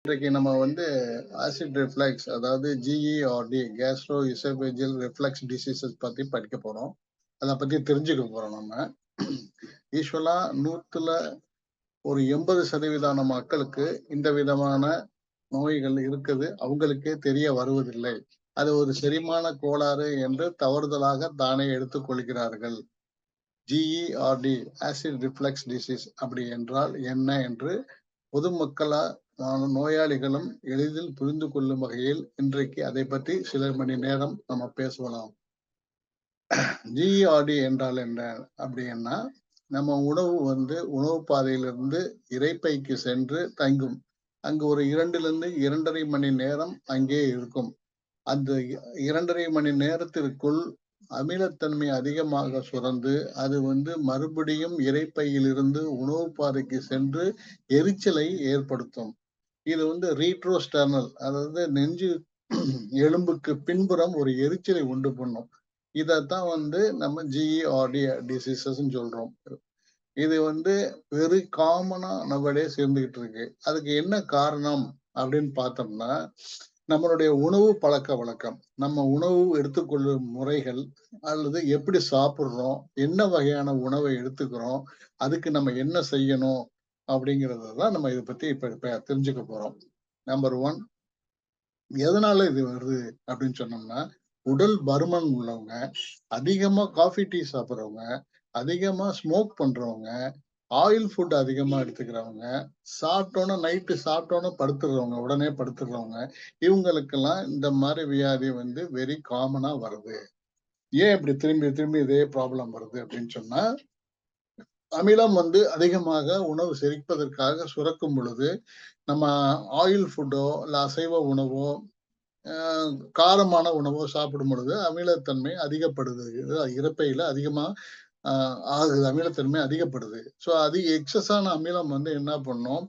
இன்றைக்கு நம்ம acid reflux, அதாவது GERD, கேஸ்ட்ரோ இசோபேஜியல் ரிஃப்ளெக்ஸ் டிசீசஸ் பத்தி படிக்க போறோம். அதை பத்தி தெரிஞ்சுக்க போறோம். நம்ம யூஸ்வலா 100ல ஒரு 80% மக்களுக்கு இந்த விதமான நோய்கள் இருக்குது, அவங்களுக்கே தெரிய வருவதில்லை. அது ஒரு செரிமான கோளாறு என்று தவறுதலாக தானே எடுத்துக்கொள்கிறார்கள். GERD, ஆசிட் ரிஃப்ளெக்ஸ் டிசீஸ் அப்படி என்றால் என்ன என்று பொதுமக்களா நோயாளிகளும் எளிதில் புரிந்து கொள்ளும் வகையில் இன்றைக்கு அதை பற்றி சில மணி நேரம் நம்ம பேசலாம். GERD என்றால் என்ன அப்படின்னா, நம்ம உணவு உணவு பாதையிலிருந்து இரைப்பைக்கு சென்று தங்கும். அங்கு ஒரு 2லிருந்து 2.5 மணி நேரம் அங்கே இருக்கும். அந்த 2.5 மணி நேரத்திற்குள் அமிலத்தன்மை அதிகமாக சுரந்து அது மறுபடியும் இரைப்பையிலிருந்து உணவு பாதைக்கு சென்று எரிச்சலை ஏற்படுத்தும். இது ரீட்ரோஸ்டர்னல், அதாவது நெஞ்சு எலும்புக்கு பின்புறம் ஒரு எரிச்சலை உண்டு பண்ணும். இதைத்தான் நம்ம GERD டிசீசஸ் சொல்றோம். இது வெரி காமனா நம்மளே சேர்ந்துகிட்டு இருக்கு. அதுக்கு என்ன காரணம் அப்படின்னு பார்த்தோம்னா, நம்மளுடைய உணவு பழக்க வழக்கம், நம்ம உணவு எடுத்துக்கொள்ளும் முறைகள், அல்லது எப்படி சாப்பிடுறோம், என்ன வகையான உணவை எடுத்துக்கிறோம், அதுக்கு நம்ம என்ன செய்யணும் அப்படிங்கறதான் நம்ம இதை பத்தி இப்ப தெரிஞ்சுக்க போறோம். நம்பர் 1, எதனால இது வருது அப்படின்னு சொன்னோம்னா, உடல் பருமன் உள்ளவங்க, அதிகமா காஃபி டீ சாப்பிட்றவங்க, அதிகமா ஸ்மோக் பண்றவங்க, ஆயில் ஃபுட் அதிகமா எடுத்துக்கிறவங்க, நைட்டு சாப்பிட்டோன்னு படுத்துடுறவங்க, உடனே படுத்துடுறவங்க, இவங்களுக்கெல்லாம் இந்த மாதிரி வியாதி வெரி காமனா வருது. ஏன் இப்படி திரும்பி திரும்பி இதே ப்ராப்ளம் வருது அப்படின்னு சொன்னா, அமிலம் அதிகமாக உணவு செரிப்பதற்காக சுரக்கும் பொழுது, நம்ம ஆயில் ஃபுட்டோ இல்ல அசைவ உணவோ காரமான உணவோ சாப்பிடும் பொழுது அமிலத்தன்மை அதிகப்படுது. இரைப்பையில அதிகமா ஆகுது, அமிலத்தன்மை அதிகப்படுது. ஸோ எக்ஸஸான அமிலம் என்ன பண்ணும்,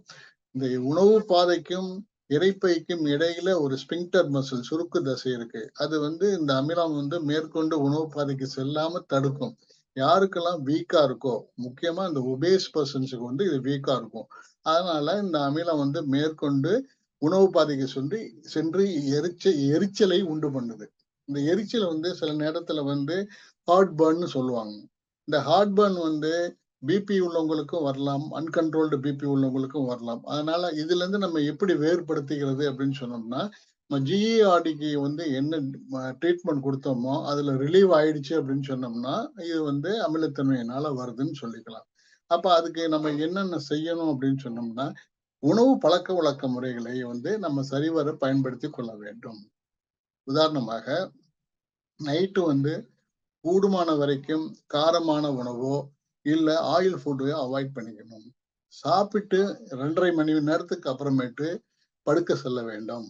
இந்த உணவு பாதைக்கும் இரைப்பைக்கும் இடையில ஒரு ஸ்பிங்டர் மசில், சுருக்கு தசை இருக்கு. அது இந்த அமிலம் மேற்கொண்டு உணவு பாதைக்கு செல்லாம தடுக்கும். யாருக்கெல்லாம் வீக்கா இருக்கோ, முக்கியமா இந்த ஒபேஸ் பர்சன்ஸுக்கு இது வீக்கா இருக்கும். அதனால இந்த அமிலம் மேற்கொண்டு உணவு பாதைக்கு சென்று எரிச்சலை உண்டு பண்ணுது. இந்த எரிச்சல் சில நேரத்துல ஹார்ட் பர்ன்னு சொல்லுவாங்க. இந்த ஹார்ட் பர்ன் பிபி உள்ளவங்களுக்கும் வரலாம், அன்கண்ட்ரோல்டு பிபி உள்ளவங்களுக்கும் வரலாம். அதனால இதுல இருந்து நம்ம எப்படி வேறுபடுத்திக்கிறது அப்படின்னு சொன்னோம்னா, நம்ம GERDக்கு என்ன ட்ரீட்மெண்ட் கொடுத்தோமோ அதுல ரிலீவ் ஆயிடுச்சு அப்படின்னு சொன்னோம்னா, இது அமிலத்தன்மையினால வருதுன்னு சொல்லிக்கலாம். அப்ப அதுக்கு நம்ம என்னென்ன செய்யணும் அப்படின்னு சொன்னோம்னா, உணவு பழக்க வழக்க முறைகளை நம்ம சரிவர பயன்படுத்தி கொள்ள வேண்டும். உதாரணமாக, நைட்டு கூடுமான வரைக்கும் காரமான உணவோ இல்ல ஆயில் ஃபுட்டையோ அவாய்ட் பண்ணிக்கணும். சாப்பிட்டு 2.5 மணி நேரத்துக்கு அப்புறமேட்டு படுக்க செல்ல வேண்டும்.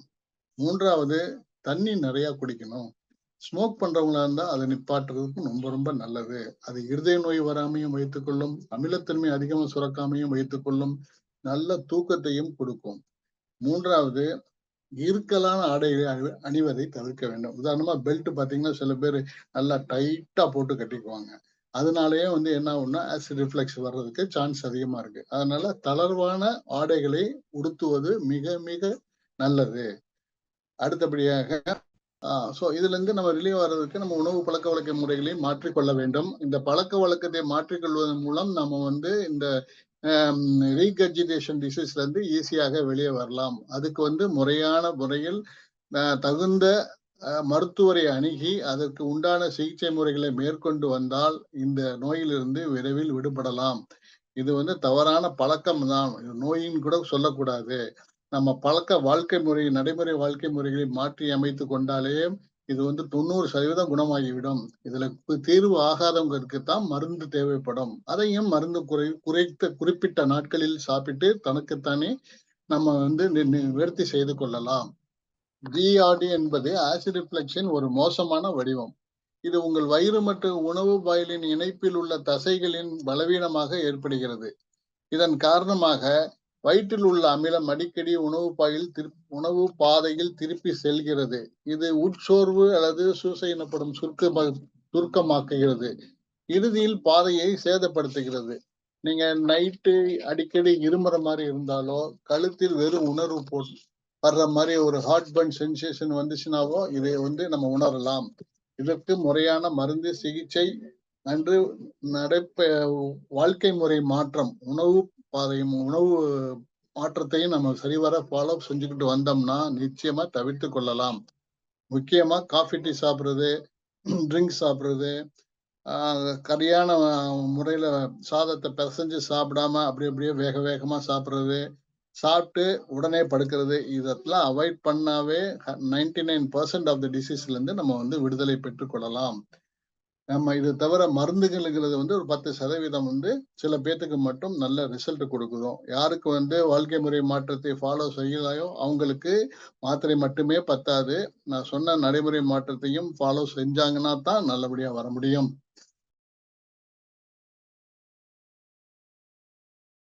3வது, தண்ணி நிறைய குடிக்கணும். ஸ்மோக் பண்றவங்களா இருந்தா அதை நிப்பாட்டுறதுக்கு ரொம்ப ரொம்ப நல்லது. அது இருதய நோய் வராமையும் வைத்துக்கொள்ளும், அமிலத்தன்மை அதிகமா சுரக்காமையும் வைத்துக்கொள்ளும், நல்ல தூக்கத்தையும் கொடுக்கும். 3வது, இறுக்கலான ஆடைகளை அணிவதை தவிர்க்க வேண்டும். உதாரணமா பெல்ட் பாத்தீங்கன்னா சில பேர் நல்லா டைட்டா போட்டு கட்டிக்குவாங்க. அதனாலயே என்ன ஆகும்னா ஆசிட் ரிஃப்ளெக்ஸ் வர்றதுக்கு சான்ஸ் அதிகமா இருக்கு. அதனால தளர்வான ஆடைகளை உடுத்துவது மிக மிக நல்லது. அடுத்தபடியாக இதுல இருந்து நம்ம ரிலீவ் வர்றதுக்கு நம்ம உணவு பழக்க வழக்க முறைகளையும் மாற்றிக்கொள்ள வேண்டும். இந்த பழக்க வழக்கத்தை மாற்றிக்கொள்வதன் மூலம் நம்ம இந்த ரீகர்ஜிடேஷன் டிசீஸ்ல இருந்து ஈஸியாக வெளியே வரலாம். அதுக்கு முறையான முறையில் தகுந்த மருத்துவரை அணுகி அதற்கு உண்டான சிகிச்சை முறைகளை மேற்கொண்டு வந்தால் இந்த நோயிலிருந்து விரைவில் விடுபடலாம். இது தவறான பழக்கம் தான், நோயின்னு கூட சொல்லக்கூடாது. நம்ம வாழ்க்கை முறை, நடைமுறை வாழ்க்கை முறைகளை மாற்றி அமைத்து கொண்டாலே இது 90% குணமாகிவிடும். இதுல தீர்வு ஆகாதவங்களுக்கு தான் மருந்து தேவைப்படும். அதையும் மருந்து குறிப்பிட்ட நாட்களில் சாப்பிட்டு தனக்குத்தானே நம்ம நிவர்த்தி செய்து கொள்ளலாம். GERD என்பது ஆசிட் ரிஃப்ளெக்ஸின் ஒரு மோசமான வடிவம். இது உங்கள் வயிறு மற்றும் உணவு வாயிலின் இணைப்பில் உள்ள தசைகளின் பலவீனமாக ஏற்படுகிறது. இதன் காரணமாக வயிற்றில் உள்ள அமிலம் அடிக்கடி உணவு பாதையில் திருப்பி செல்கிறது. இது உட்சோர்வு அல்லது சூசை எனப்படும் சுருக்கமாக்குகிறது. இறுதியில் பாதையை சேதப்படுத்துகிறது. நீங்க நைட்டு அடிக்கடி இருமுற மாதிரி இருந்தாலோ, கழுத்தில் வெறும் வர்ற மாதிரி ஒரு ஹார்ட் பர்ன் சென்சேஷன் வந்துச்சுனாவோ இதை வந்து நம்ம உணரலாம். இதற்கு முறையான மருந்து, சிகிச்சை நன்று நடைபெ வாழ்க்கை முறை மாற்றம், உணவு பாதையும் உணவு மாற்றத்தையும் நம்ம சரிவர ஃபாலோ செஞ்சுக்கிட்டு வந்தோம்னா நிச்சயமா தவிர்த்து கொள்ளலாம். முக்கியமா காஃபி, டீ சாப்பிடுறது, ட்ரிங்க்ஸ் சாப்பிடுறது, சரியான முறையில சாதத்தை பிசைஞ்சு சாப்பிடாம அப்படியே வேக வேகமா சாப்பிடுறது, சாப்பிட்டு உடனே படுக்கிறது, இதெல்லாம் அவாய்ட் பண்ணாவே 99% ஆஃப் த டிசீஸ்ல இருந்து நம்ம வந்து விடுதலை பெற்றுக் கொள்ளலாம். நம்ம இது தவிர மருந்துகள்ங்கிறது வந்து ஒரு 10% வந்து சில பேத்துக்கு மட்டும் நல்ல ரிசல்ட் கொடுக்குதும். யாருக்கு வந்து வாழ்க்கை முறை மாற்றத்தை ஃபாலோ செய்யலையோ அவங்களுக்கு மாத்திரை மட்டுமே பத்தாது. நான் சொன்ன நடைமுறை மாற்றத்தையும் ஃபாலோ செஞ்சாங்கன்னா தான் நல்லபடியா வர முடியும்.